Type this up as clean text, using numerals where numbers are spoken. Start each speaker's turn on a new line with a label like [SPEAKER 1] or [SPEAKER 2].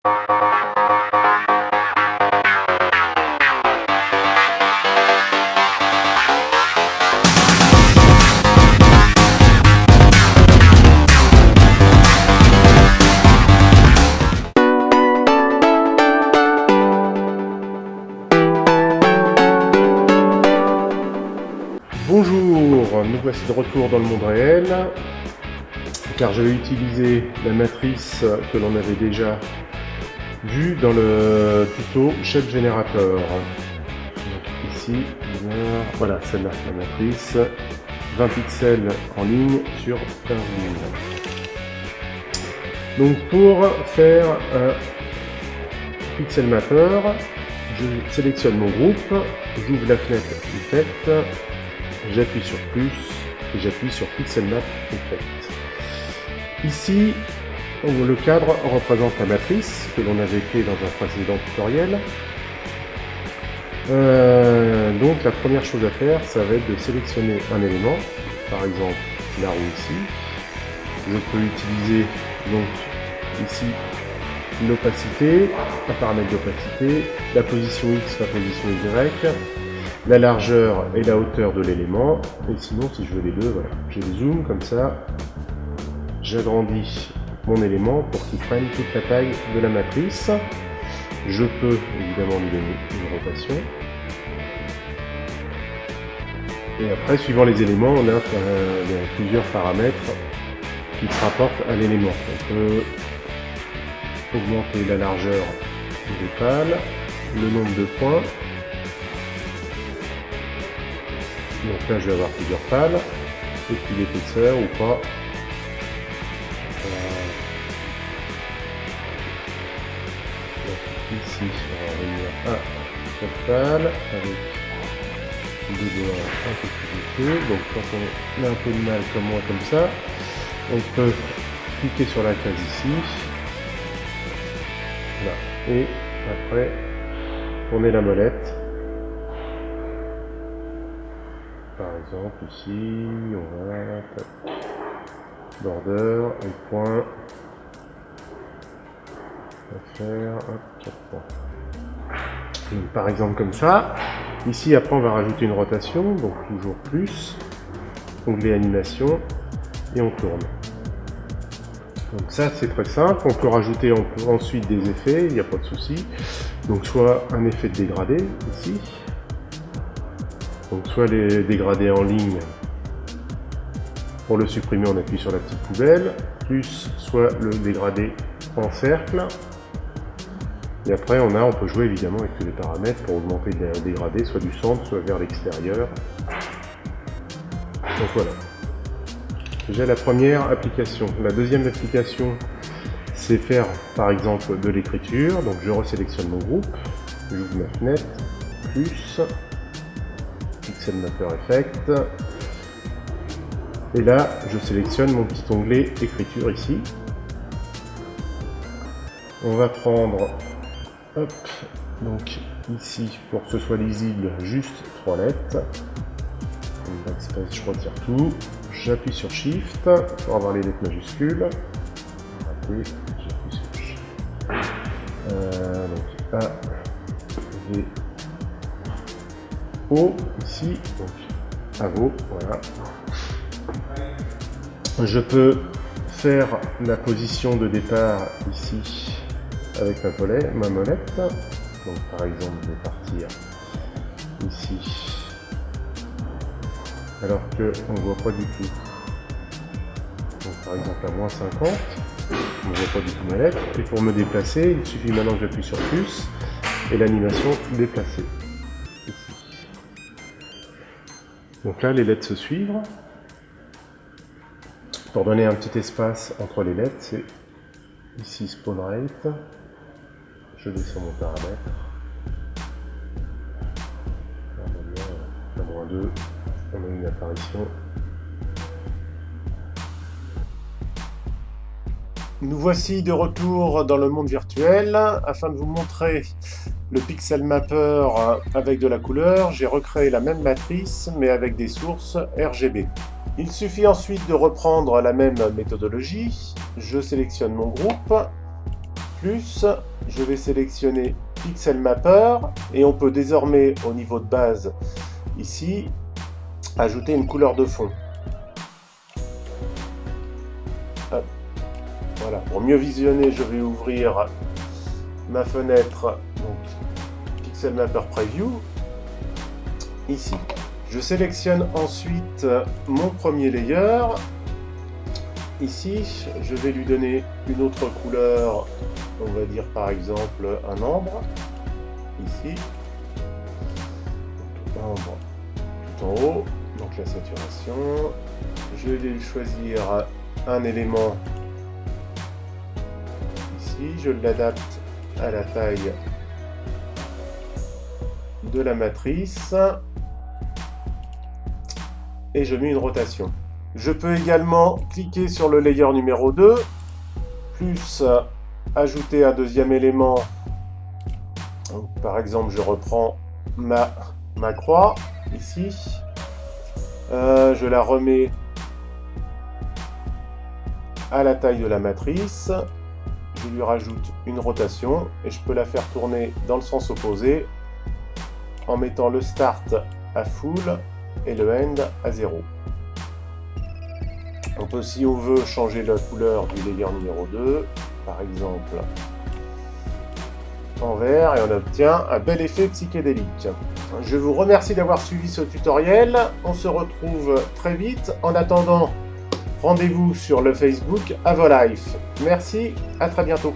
[SPEAKER 1] Bonjour, nous voici de retour dans le monde réel, car je vais utiliser la matrice que l'on avait déjà vue dans le tuto Shape Generator. Donc ici, voilà celle-là, la matrice, 20 pixels en ligne sur 15 000. Donc pour faire un pixel mapper, je sélectionne mon groupe, j'ouvre la fenêtre Effect, j'appuie sur plus et j'appuie sur Pixel Map Effect. Ici, le cadre représente la matrice que l'on avait fait dans un précédent tutoriel. Donc la première chose à faire, ça va être de sélectionner un élément, par exemple la roue ici. Je peux utiliser donc ici l'opacité, un paramètre d'opacité, la position X, la position Y, la largeur et la hauteur de l'élément, et sinon si je veux les deux, voilà, j'ai le zoom comme ça, j'agrandis mon élément pour qu'il prenne toute la taille de la matrice. Je peux évidemment lui donner une rotation. Et après, suivant les éléments, on a plusieurs paramètres qui se rapportent à l'élément. On peut augmenter la largeur des pales, le nombre de points. Donc là, je vais avoir plusieurs pales, et puis l'épaisseur ou pas. Donc ici, on va revenir à cette pale avec deux doigts un peu plus épais. Donc quand on a un peu de mal comme moi, comme ça, on peut cliquer sur la case ici. Là. Et après, tourner la molette. Par exemple ici, on va border, et point, on va faire 4 points. Donc, par exemple comme ça. Ici après on va rajouter une rotation, donc toujours plus, onglet animation, et on tourne. Donc ça c'est très simple, on peut rajouter ensuite des effets, il n'y a pas de souci. Donc soit un effet de dégradé ici. Donc soit les dégradés en ligne, pour le supprimer on appuie sur la petite poubelle, plus soit le dégradé en cercle. Et après on peut jouer évidemment avec tous les paramètres pour augmenter le dégradé, soit du centre, soit vers l'extérieur. Donc voilà. J'ai la première application. La deuxième application, c'est faire par exemple de l'écriture. Donc je resélectionne mon groupe, j'ouvre ma fenêtre, plus, Pixel Mapper Effect, et là je sélectionne mon petit onglet écriture ici. On va prendre, hop, donc ici pour que ce soit lisible, juste 3 lettres. Backspace, je retire tout, j'appuie sur Shift pour avoir les lettres majuscules. J'appuie sur Shift. Donc A, V, O, ici, donc AVO, voilà. Je peux faire la position de départ ici avec ma molette. Donc par exemple, je vais partir ici, alors qu'on ne voit pas du tout. Donc par exemple à moins 50, on ne voit pas du tout ma lettre. Et pour me déplacer, il suffit maintenant que j'appuie sur plus et l'animation déplacée. Donc là, les lettres se suivent. Pour donner un petit espace entre les lettres, c'est ici Spawn Rate. Je descends mon paramètre. À moins 2, on a une apparition. Nous voici de retour dans le monde virtuel. Afin de vous montrer le Pixel Mapper avec de la couleur, j'ai recréé la même matrice mais avec des sources RGB. Il suffit ensuite de reprendre la même méthodologie. Je sélectionne mon groupe, plus, je vais sélectionner Pixel Mapper et on peut désormais au niveau de base ici ajouter une couleur de fond. Hop. Voilà, pour mieux visionner, je vais ouvrir ma fenêtre donc Pixel Mapper Preview ici. Je sélectionne ensuite mon premier layer. Ici, je vais lui donner une autre couleur, on va dire par exemple un ambre, ici, ambre tout en haut, donc la saturation. Je vais choisir un élément ici, je l'adapte à la taille de la matrice et je mets une rotation. Je peux également cliquer sur le layer numéro 2, plus ajouter un deuxième élément. Donc, par exemple, je reprends ma croix, ici. Je la remets à la taille de la matrice. Je lui rajoute une rotation et je peux la faire tourner dans le sens opposé en mettant le start à full et le end à 0. On peut, si on veut, changer la couleur du layer numéro 2, par exemple en vert, et on obtient un bel effet psychédélique. Je vous remercie d'avoir suivi ce tutoriel. On se retrouve très vite. En attendant, rendez-vous sur le Facebook Avolife. Merci, à très bientôt.